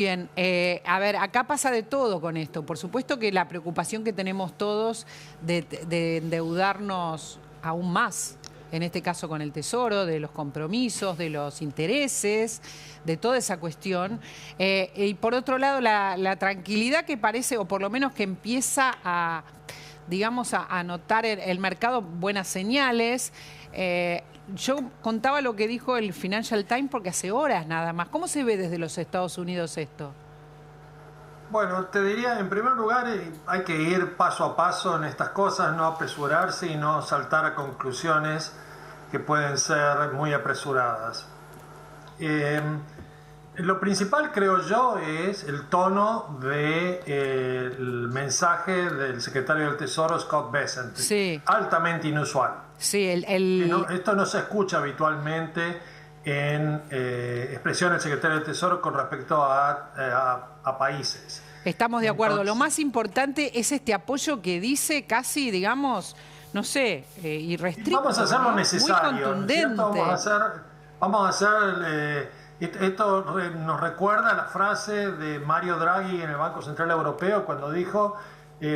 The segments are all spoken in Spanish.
Bien, a ver, acá pasa de todo con esto. Por supuesto que la preocupación que tenemos todos de endeudarnos aún más, en este caso con el Tesoro, de los compromisos, de los intereses, de toda esa cuestión. Y por otro lado, la tranquilidad que parece, o por lo menos que empieza a, digamos, a notar el mercado buenas señales. Yo contaba lo que dijo el Financial Times porque hace horas nada más. ¿Cómo se ve desde los Estados Unidos esto? Bueno, te diría, en primer lugar, hay que ir paso a paso en estas cosas, no apresurarse y no saltar a conclusiones que pueden ser muy apresuradas. Lo principal, creo yo, es el tono del mensaje del secretario del Tesoro, Scott Bessent. Sí. Altamente inusual. Sí, Esto no se escucha habitualmente en expresiones del secretario del Tesoro con respecto a países. Estamos de acuerdo. Entonces, lo más importante es este apoyo que dice casi, digamos, no sé, irrestricto. Vamos a hacer lo ¿no? necesario. Muy contundente. Vamos a hacer esto nos recuerda la frase de Mario Draghi en el Banco Central Europeo cuando dijo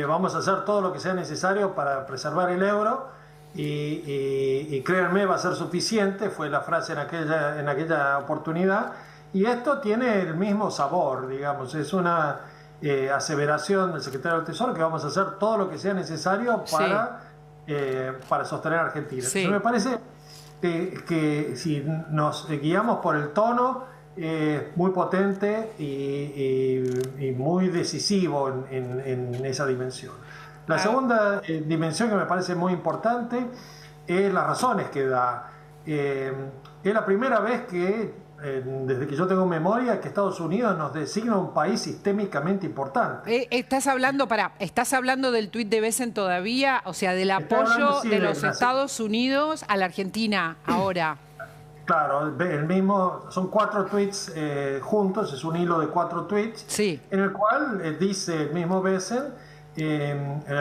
vamos a hacer todo lo que sea necesario para preservar el euro y créanme, va a ser suficiente, fue la frase en aquella oportunidad, y esto tiene el mismo sabor, digamos, es una aseveración del secretario del Tesoro que vamos a hacer todo lo que sea necesario para sostener a Argentina. Sí. Entonces, me parece que si nos guiamos por el tono, muy potente y muy decisivo en esa dimensión. La segunda dimensión que me parece muy importante es las razones que da. Es la primera vez que, desde que yo tengo memoria, que Estados Unidos nos designa un país sistémicamente importante. ¿Estás hablando del tuit de Bessent todavía? O sea, del apoyo de los Estados Unidos a la Argentina ahora. Claro, el mismo, son 4 tweets juntos, es un hilo de 4 tweets, sí, en el cual dice el mismo Bessent,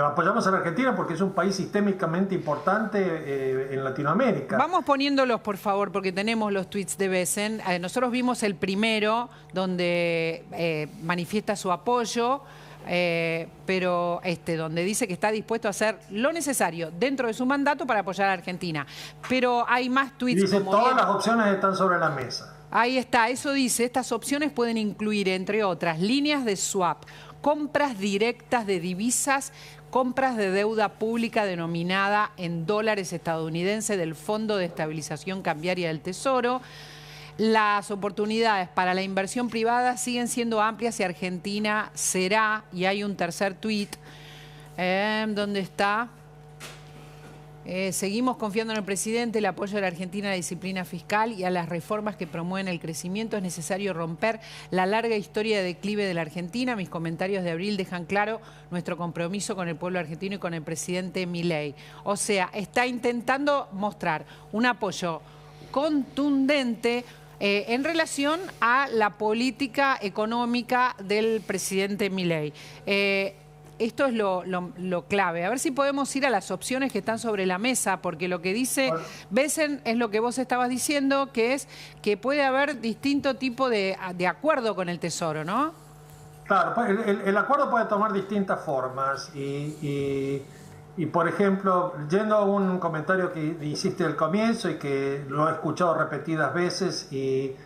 apoyamos a la Argentina porque es un país sistémicamente importante en Latinoamérica. Vamos poniéndolos, por favor, porque tenemos los tweets de Bessent. Nosotros vimos el primero, donde manifiesta su apoyo, pero donde dice que está dispuesto a hacer lo necesario dentro de su mandato para apoyar a Argentina. Pero hay más tweets. Dice, todas las opciones están sobre la mesa. Ahí está, eso dice, estas opciones pueden incluir, entre otras, líneas de swap, compras directas de divisas, compras de deuda pública denominada en dólares estadounidenses del Fondo de Estabilización Cambiaria del Tesoro. Las oportunidades para la inversión privada siguen siendo amplias y Argentina será, y hay un tercer tuit, ¿dónde está? Seguimos confiando en el presidente, el apoyo de la Argentina a la disciplina fiscal y a las reformas que promueven el crecimiento. Es necesario romper la larga historia de declive de la Argentina. Mis comentarios de abril dejan claro nuestro compromiso con el pueblo argentino y con el presidente Milei. O sea, está intentando mostrar un apoyo contundente en relación a la política económica del presidente Milei. Esto es lo clave. A ver si podemos ir a las opciones que están sobre la mesa, porque lo que dice Bessent es lo que vos estabas diciendo, que es que puede haber distinto tipo de acuerdo con el Tesoro, ¿no? Claro, el acuerdo puede tomar distintas formas y, por ejemplo, yendo a un comentario que hiciste al comienzo y que lo he escuchado repetidas veces y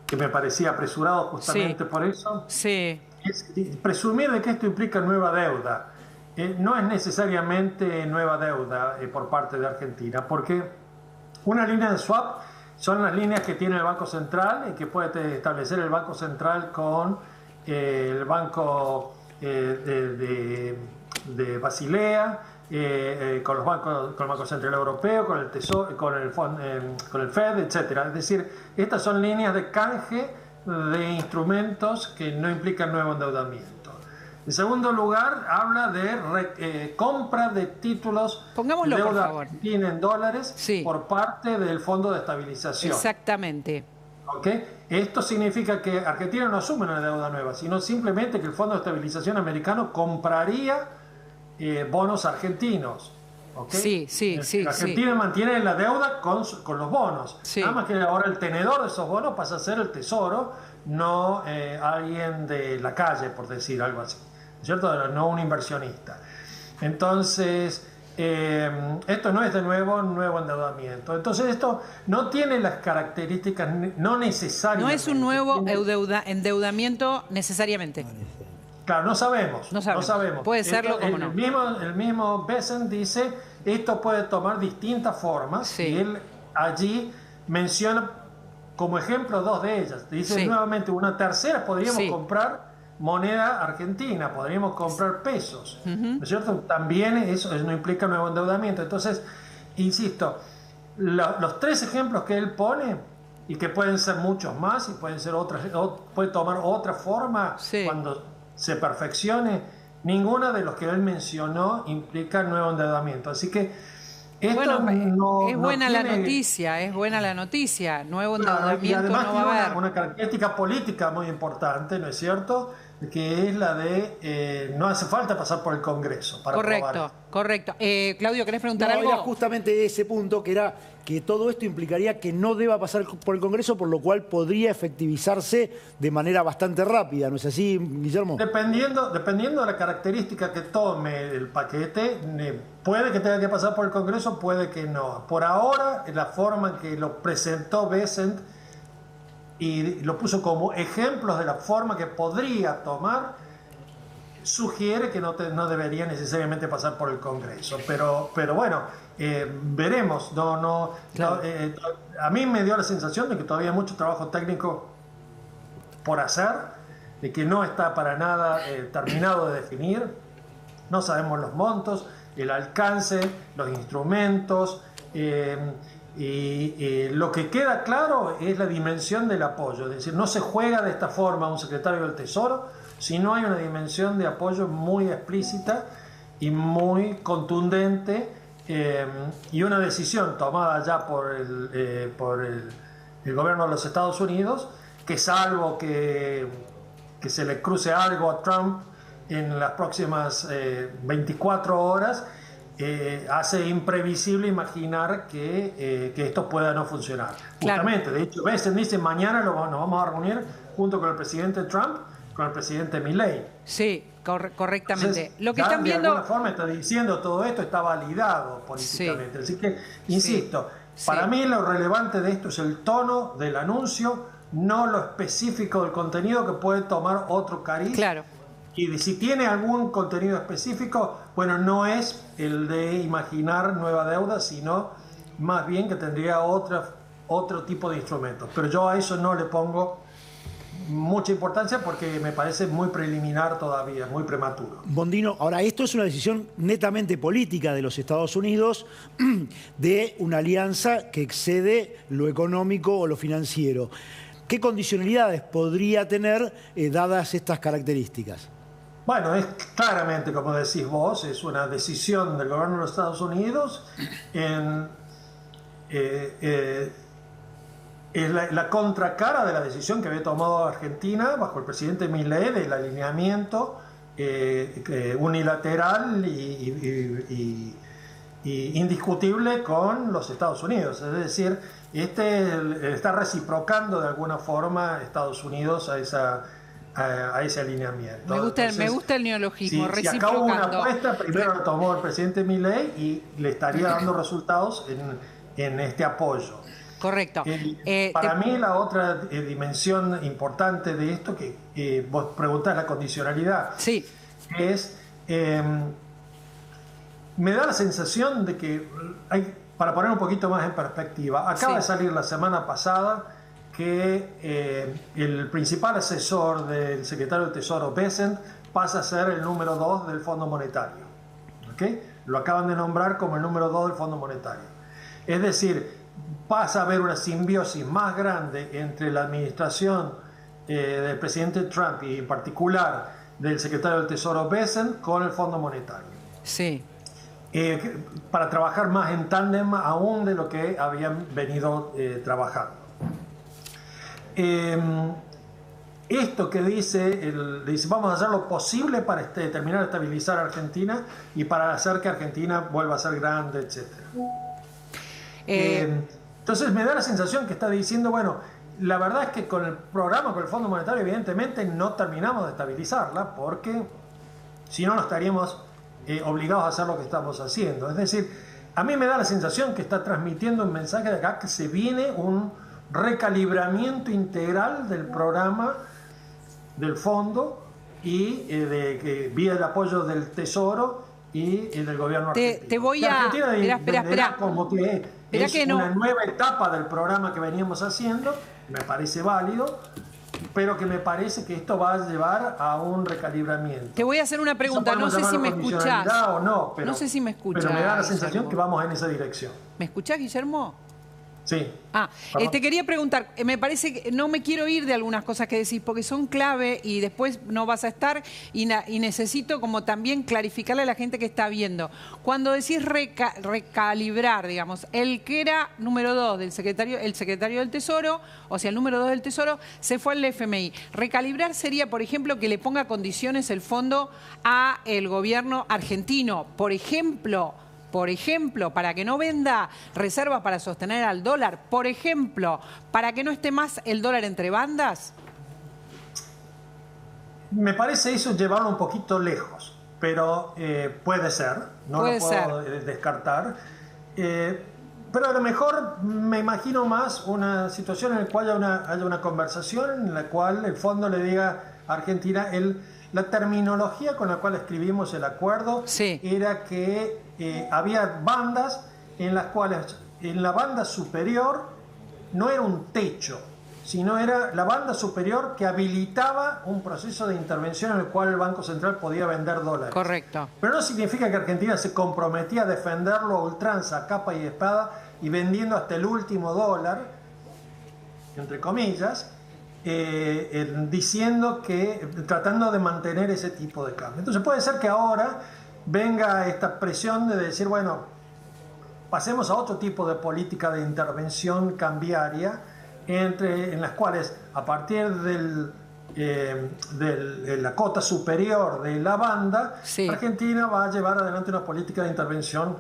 que me parecía apresurado justamente por eso. Sí. Es presumir de que esto implica nueva deuda. No es necesariamente nueva deuda por parte de Argentina, porque una línea de swap son las líneas que tiene el Banco Central y que puede establecer el Banco Central con el Banco de Basilea, con el Banco Central Europeo, con el Tesoro, con el Fed, etcétera. Es decir, estas son líneas de canje de instrumentos que no implican nuevo endeudamiento. En segundo lugar, habla de compra de títulos de deuda argentina en dólares por parte del Fondo de Estabilización. Exactamente. ¿Okay? Esto significa que Argentina no asume una deuda nueva, sino simplemente que el Fondo de Estabilización americano compraría bonos argentinos. ¿Okay? Sí. Argentina mantiene la deuda con los bonos. Sí. Nada más que ahora el tenedor de esos bonos pasa a ser el Tesoro, no alguien de la calle, por decir algo así, ¿cierto? No un inversionista. Entonces, esto no es de nuevo un nuevo endeudamiento. Entonces, esto no tiene las características, no necesariamente. No es un nuevo endeudamiento necesariamente. Claro, no sabemos. No sabemos. Puede serlo como no. El mismo Bessent dice, esto puede tomar distintas formas. Sí. Y él allí menciona como ejemplo dos de ellas. Dice nuevamente, una tercera, podríamos comprar moneda argentina, podríamos comprar pesos, ¿no es cierto? También eso no implica nuevo endeudamiento. Entonces, insisto, los tres ejemplos que él pone, y que pueden ser muchos más, y pueden ser otras, puede tomar otra forma cuando se perfeccione, ninguna de los que él mencionó implica nuevo endeudamiento. Así que esto es buena la noticia, nuevo endeudamiento y además no va a haber. Una característica política muy importante, ¿no es cierto?, que es la de no hace falta pasar por el Congreso para aprobar. Correcto. Claudio, ¿querés preguntar algo? Era justamente ese punto, que era que todo esto implicaría que no deba pasar por el Congreso, por lo cual podría efectivizarse de manera bastante rápida, ¿no es así, Guillermo? Dependiendo de la característica que tome el paquete, puede que tenga que pasar por el Congreso, puede que no. Por ahora, la forma en que lo presentó Bessent y lo puso como ejemplos de la forma que podría tomar, sugiere que no debería necesariamente pasar por el Congreso. Pero bueno, veremos. A mí me dio la sensación de que todavía hay mucho trabajo técnico por hacer, de que no está para nada terminado de definir. No sabemos los montos, el alcance, los instrumentos, y lo que queda claro es la dimensión del apoyo. Es decir, no se juega de esta forma a un secretario del Tesoro, sino hay una dimensión de apoyo muy explícita y muy contundente, y una decisión tomada ya por el gobierno de los Estados Unidos, que salvo que se le cruce algo a Trump en las próximas 24 horas, hace imprevisible imaginar que esto pueda no funcionar. Claro. Justamente, de hecho, Bessent dice, mañana nos vamos a reunir junto con el presidente Trump, con el presidente Milei. Sí, correctamente. Entonces, lo que están viendo, de alguna forma está diciendo todo esto está validado políticamente. Así que, insisto, para mí lo relevante de esto es el tono del anuncio, no lo específico del contenido, que puede tomar otro cariz. Claro. Y si tiene algún contenido específico, bueno, no es el de imaginar nueva deuda, sino más bien que tendría otro tipo de instrumentos. Pero yo a eso no le pongo mucha importancia porque me parece muy preliminar todavía, muy prematuro. Bondino, ahora esto es una decisión netamente política de los Estados Unidos, de una alianza que excede lo económico o lo financiero. ¿Qué condicionalidades podría tener dadas estas características? Bueno, es claramente, como decís vos, es una decisión del gobierno de los Estados Unidos es la contracara de la decisión que había tomado Argentina bajo el presidente Milei del alineamiento unilateral y indiscutible con los Estados Unidos. Es decir, está reciprocando de alguna forma Estados Unidos a ese alineamiento. Me gusta el neologismo, si acá hubo una apuesta, primero lo tomó el presidente Milei y le estaría dando resultados en este apoyo. Correcto. Para mí la otra dimensión importante de esto, que vos preguntás la condicionalidad, es, me da la sensación de que para poner un poquito más en perspectiva, acaba de salir la semana pasada que el principal asesor del secretario del Tesoro, Bessent, pasa a ser el número 2 del Fondo Monetario. ¿Okay? Lo acaban de nombrar como el número 2 del Fondo Monetario. Es decir, pasa a haber una simbiosis más grande entre la administración del presidente Trump y en particular del secretario del Tesoro Bessent con el Fondo Monetario. Sí. Para trabajar más en tándem aún de lo que habían venido trabajando. Esto que dice vamos a hacer lo posible para terminar de estabilizar a Argentina y para hacer que Argentina vuelva a ser grande, etc. Entonces me da la sensación que está diciendo, bueno, la verdad es que con el programa, con el Fondo Monetario, evidentemente no terminamos de estabilizarla, porque si no, no estaríamos obligados a hacer lo que estamos haciendo. Es decir, a mí me da la sensación que está transmitiendo un mensaje de acá que se viene un recalibramiento integral del programa del fondo y que vía el apoyo del Tesoro y del gobierno argentino. Te voy a... Espera. Como que es una nueva etapa del programa que veníamos haciendo, me parece válido, pero que me parece que esto va a llevar a un recalibramiento. Te voy a hacer una pregunta, no sé si me escuchás. O no, pero, no sé si me escuchás. Pero me da la sensación que vamos en esa dirección. ¿Me escuchás, Guillermo? Sí. Te quería preguntar, me parece que no me quiero ir de algunas cosas que decís porque son clave y después no vas a estar y necesito como también clarificarle a la gente que está viendo. Cuando decís recalibrar, digamos, el que era número 2 del secretario, el secretario del Tesoro, o sea, el número 2 del Tesoro, se fue al FMI. Recalibrar sería, por ejemplo, que le ponga condiciones el fondo a el gobierno argentino. Por ejemplo, para que no venda reservas para sostener al dólar, por ejemplo, para que no esté más el dólar entre bandas. Me parece eso llevarlo un poquito lejos, pero puede ser, no lo puedo descartar. Pero a lo mejor me imagino más una situación en la cual haya una conversación en la cual el fondo le diga a Argentina, la terminología con la cual escribimos el acuerdo era que había bandas en las cuales en la banda superior no era un techo, sino era la banda superior que habilitaba un proceso de intervención en el cual el Banco Central podía vender dólares. Correcto. Pero no significa que Argentina se comprometía a defenderlo a ultranza, capa y espada, y vendiendo hasta el último dólar, entre comillas, diciendo que, tratando de mantener ese tipo de cambio. Entonces puede ser que ahora venga esta presión de decir, bueno, pasemos a otro tipo de política de intervención cambiaria, en las cuales a partir de la cota superior de la banda, Argentina va a llevar adelante una política de intervención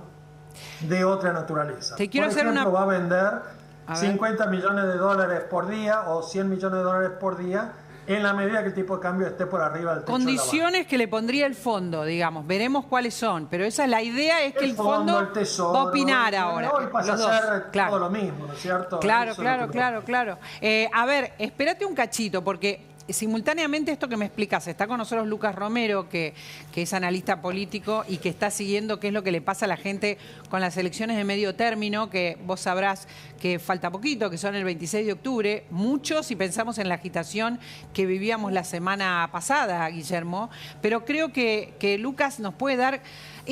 de otra naturaleza. Te quiero por ejemplo, va a vender 50 millones de dólares por día o 100 millones de dólares por día en la medida que el tipo de cambio esté por arriba del techo. Condiciones que le pondría el fondo, digamos. Veremos cuáles son. Pero esa es la idea, es que el fondo el tesoro, va a opinar ahora. Hoy pasa a ser todo lo mismo, ¿no es cierto? Claro. A ver, espérate un cachito, porque simultáneamente esto que me explicas, está con nosotros Lucas Romero, que es analista político y que está siguiendo qué es lo que le pasa a la gente con las elecciones de medio término, que vos sabrás que falta poquito, que son el 26 de octubre, muchos, si pensamos en la agitación que vivíamos la semana pasada, Guillermo, pero creo que Lucas nos puede dar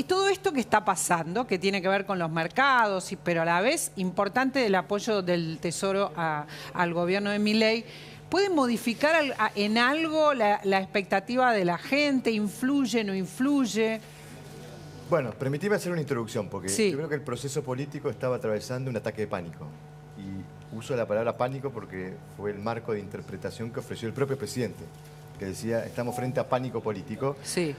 todo esto que está pasando, que tiene que ver con los mercados, pero a la vez importante el apoyo del Tesoro al gobierno de Milei. ¿Puede modificar en algo la expectativa de la gente? ¿Influye, no influye? Bueno, permitime hacer una introducción, porque yo creo que el proceso político estaba atravesando un ataque de pánico. Y uso la palabra pánico porque fue el marco de interpretación que ofreció el propio presidente, que decía, estamos frente a pánico político. Sí.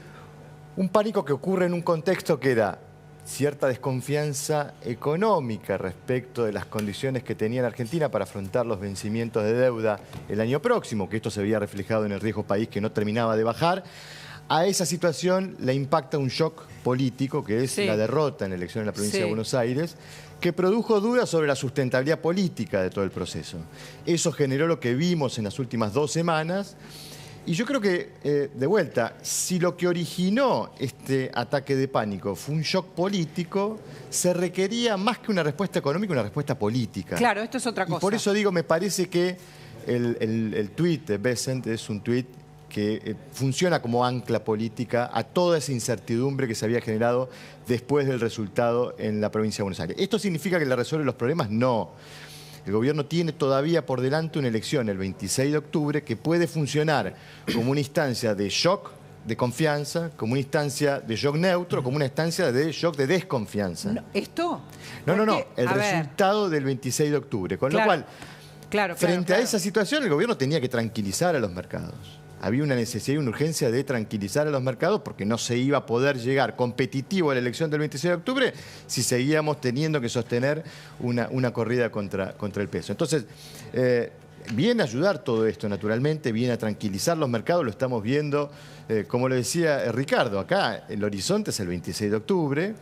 Un pánico que ocurre en un contexto que era cierta desconfianza económica respecto de las condiciones que tenía la Argentina para afrontar los vencimientos de deuda el año próximo, que esto se veía reflejado en el riesgo país que no terminaba de bajar. A esa situación le impacta un shock político, que es la derrota en la elección en la provincia de Buenos Aires, que produjo dudas sobre la sustentabilidad política de todo el proceso. Eso generó lo que vimos en las últimas 2 semanas. Y yo creo que, de vuelta, si lo que originó este ataque de pánico fue un shock político, se requería más que una respuesta económica, una respuesta política. Claro, esto es otra cosa. Y por eso digo, me parece que el tuit de Bessent es un tuit que funciona como ancla política a toda esa incertidumbre que se había generado después del resultado en la provincia de Buenos Aires. ¿Esto significa que le resuelve los problemas? No. El gobierno tiene todavía por delante una elección el 26 de octubre que puede funcionar como una instancia de shock de confianza, como una instancia de shock neutro, como una instancia de shock de desconfianza. ¿Esto? No. El resultado del 26 de octubre. Con lo cual, frente a esa situación, el gobierno tenía que tranquilizar a los mercados. Había una necesidad y una urgencia de tranquilizar a los mercados porque no se iba a poder llegar competitivo a la elección del 26 de octubre si seguíamos teniendo que sostener una corrida contra el peso. Entonces, viene a ayudar todo esto, naturalmente, viene a tranquilizar los mercados, lo estamos viendo, como lo decía Ricardo, acá el horizonte es el 26 de octubre,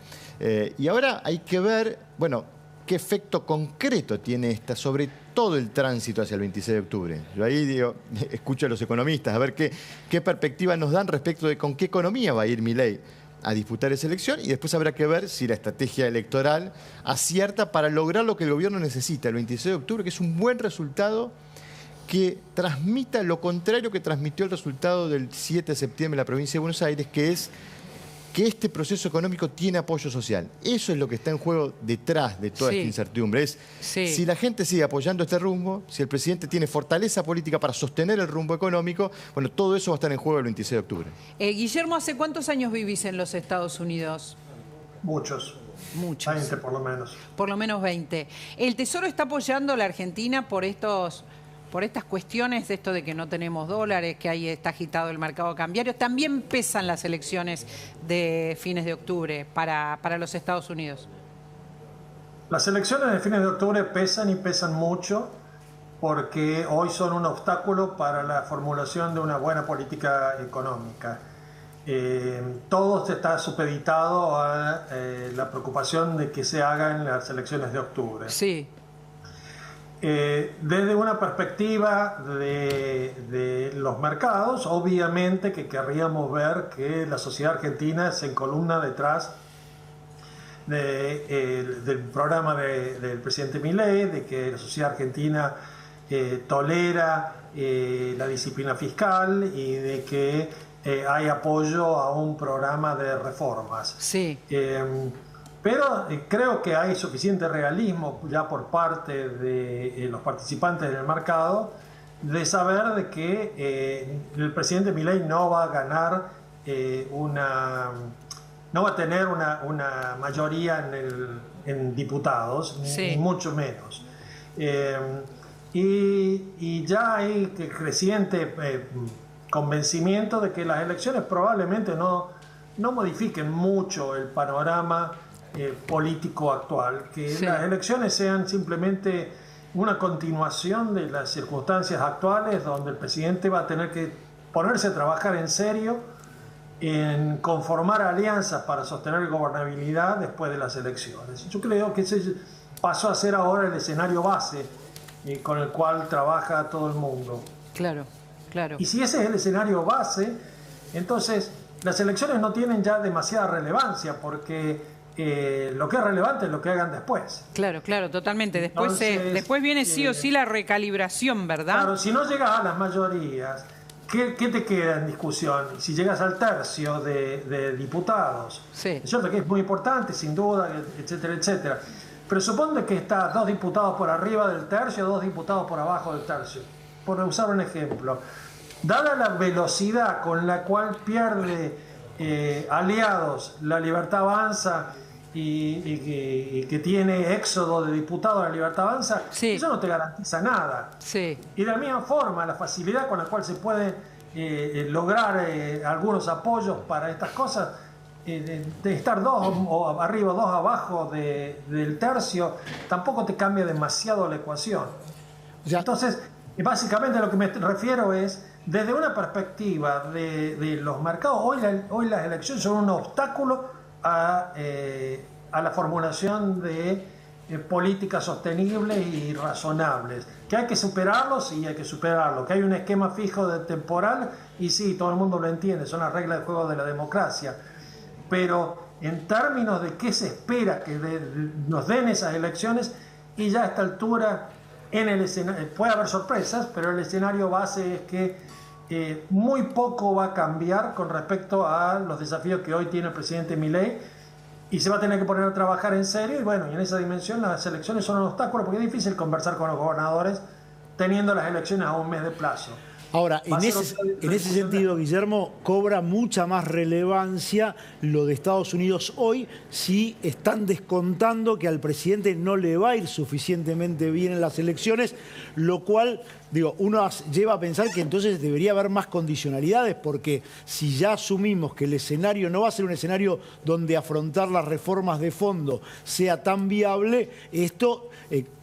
y ahora hay que ver, bueno, qué efecto concreto tiene esta sobre todo el tránsito hacia el 26 de octubre. Yo ahí digo, escucho a los economistas, a ver qué perspectiva nos dan respecto de con qué economía va a ir Milei a disputar esa elección, y después habrá que ver si la estrategia electoral acierta para lograr lo que el gobierno necesita el 26 de octubre, que es un buen resultado que transmita lo contrario que transmitió el resultado del 7 de septiembre en la provincia de Buenos Aires, que es que este proceso económico tiene apoyo social. Eso es lo que está en juego detrás de toda esta incertidumbre. Es si la gente sigue apoyando este rumbo, si el presidente tiene fortaleza política para sostener el rumbo económico, bueno, todo eso va a estar en juego el 26 de octubre. Guillermo, ¿hace cuántos años vivís en los Estados Unidos? Muchos. Muchos. 20 por lo menos. Por lo menos 20. ¿El Tesoro está apoyando a la Argentina por estas cuestiones de esto de que no tenemos dólares, que ahí está agitado el mercado cambiario? También pesan las elecciones de fines de octubre para los Estados Unidos. Las elecciones de fines de octubre pesan y pesan mucho porque hoy son un obstáculo para la formulación de una buena política económica. Todo está supeditado a la preocupación de que se hagan las elecciones de octubre. Sí. Desde una perspectiva de los mercados, obviamente que querríamos ver que la sociedad argentina se encolumna detrás del programa del presidente Milei, de que la sociedad argentina tolera la disciplina fiscal y de que hay apoyo a un programa de reformas. Sí. Pero creo que hay suficiente realismo ya por parte de los participantes del mercado de saber de que el presidente Milei no va a ganar no va a tener una mayoría en diputados, ni mucho menos. Y ya hay creciente convencimiento de que las elecciones probablemente no modifiquen mucho el panorama político actual, que las elecciones sean simplemente una continuación de las circunstancias actuales donde el presidente va a tener que ponerse a trabajar en serio en conformar alianzas para sostener gobernabilidad después de las elecciones. Yo creo que ese pasó a ser ahora el escenario base con el cual trabaja todo el mundo. Claro, claro. Y si ese es el escenario base, entonces las elecciones no tienen ya demasiada relevancia porque lo que es relevante es lo que hagan después. Claro, claro, totalmente. Entonces, después viene sí o sí la recalibración, ¿verdad? Claro, si no llegas a las mayorías, ¿qué te queda en discusión? Si llegas al tercio de diputados, es cierto que es muy importante, sin duda, etcétera, etcétera. Pero supone que está 2 diputados por arriba del tercio, 2 diputados por abajo del tercio. Por usar un ejemplo, dada la velocidad con la cual pierde aliados La Libertad Avanza y que tiene éxodo de diputados a La Libertad Avanza, eso no te garantiza nada. Y de la misma forma, la facilidad con la cual se puede lograr algunos apoyos para estas cosas, de estar 2 o arriba, 2 abajo del tercio, tampoco te cambia demasiado la ecuación. Entonces, básicamente a lo que me refiero es, desde una perspectiva de los mercados, hoy las elecciones son un obstáculo a la formulación de políticas sostenibles y razonables, que hay que superarlos y hay que superarlo, que hay un esquema fijo de temporal y sí, todo el mundo lo entiende, son las reglas de juego de la democracia, pero en términos de qué se espera que nos den esas elecciones, y ya a esta altura en el escenario, puede haber sorpresas, pero el escenario base es que muy poco va a cambiar con respecto a los desafíos que hoy tiene el presidente Milei, y se va a tener que poner a trabajar en serio, y bueno, y en esa dimensión las elecciones son un obstáculo porque es difícil conversar con los gobernadores teniendo las elecciones a un mes de plazo. Ahora, en ese sentido, Guillermo, cobra mucha más relevancia lo de Estados Unidos hoy si están descontando que al presidente no le va a ir suficientemente bien en las elecciones, lo cual digo, uno lleva a pensar que entonces debería haber más condicionalidades, porque si ya asumimos que el escenario no va a ser un escenario donde afrontar las reformas de fondo sea tan viable, esto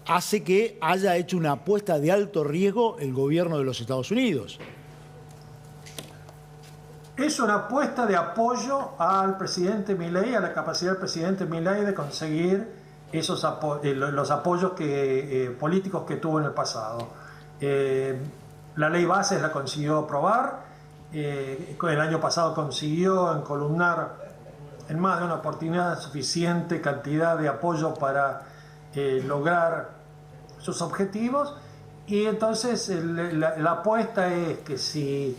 hace que haya hecho una apuesta de alto riesgo el gobierno de los Estados Unidos. Es una apuesta de apoyo al presidente Milei, a la capacidad del presidente Milei de conseguir los apoyos políticos que tuvo en el pasado. La ley Bases la consiguió aprobar, el año pasado consiguió encolumnar en más de una oportunidad suficiente cantidad de apoyo para lograr sus objetivos, y entonces la apuesta es que si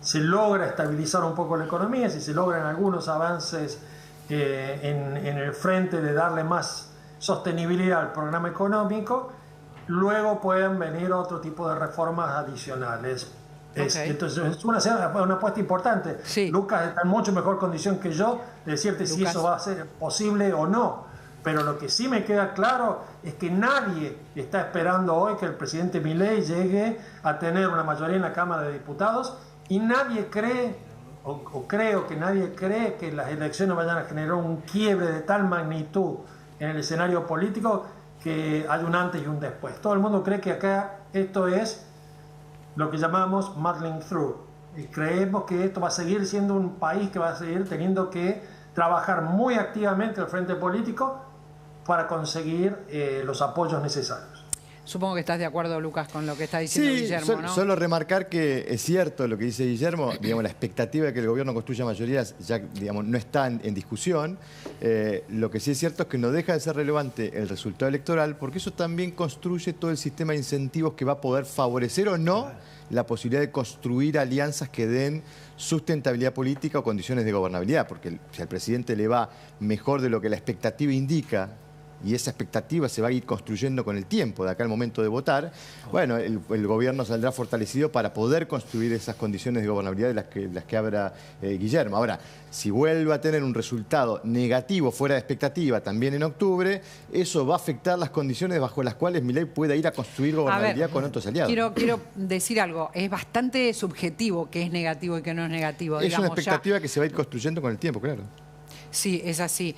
se logra estabilizar un poco la economía, si se logran algunos avances en el frente de darle más sostenibilidad al programa económico, luego pueden venir otro tipo de reformas adicionales. Entonces es una apuesta importante. Sí. Lucas está en mucho mejor condición que yo de decirte si eso va a ser posible o no. Pero lo que sí me queda claro es que nadie está esperando hoy que el presidente Milei llegue a tener una mayoría en la Cámara de Diputados, y nadie cree, o creo que nadie cree, que las elecciones vayan a generar un quiebre de tal magnitud en el escenario político que hay un antes y un después. Todo el mundo cree que acá esto es lo que llamamos muddling through. Y creemos que esto va a seguir siendo un país que va a seguir teniendo que trabajar muy activamente al frente político para conseguir los apoyos necesarios. Supongo que estás de acuerdo, Lucas, con lo que está diciendo Guillermo, ¿no? Solo remarcar que es cierto lo que dice Guillermo, digamos, la expectativa de que el gobierno construya mayorías ya, digamos, no está en discusión. Lo que sí es cierto es que no deja de ser relevante el resultado electoral, porque eso también construye todo el sistema de incentivos que va a poder favorecer o no la posibilidad de construir alianzas que den sustentabilidad política o condiciones de gobernabilidad, porque si al presidente le va mejor de lo que la expectativa indica, y esa expectativa se va a ir construyendo con el tiempo, de acá al momento de votar, bueno, el gobierno saldrá fortalecido para poder construir esas condiciones de gobernabilidad de las que habla Guillermo. Ahora, si vuelve a tener un resultado negativo fuera de expectativa también en octubre, eso va a afectar las condiciones bajo las cuales Milei pueda ir a construir gobernabilidad con otros aliados. Quiero decir algo, es bastante subjetivo qué es negativo y qué no es negativo. Es una expectativa que se va a ir construyendo con el tiempo, claro. Sí, es así.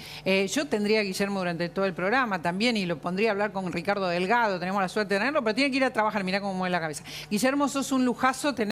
Yo tendría a Guillermo durante todo el programa también, y lo pondría a hablar con Ricardo Delgado, tenemos la suerte de tenerlo, pero tiene que ir a trabajar, mirá cómo mueve la cabeza. Guillermo, sos un lujazo tener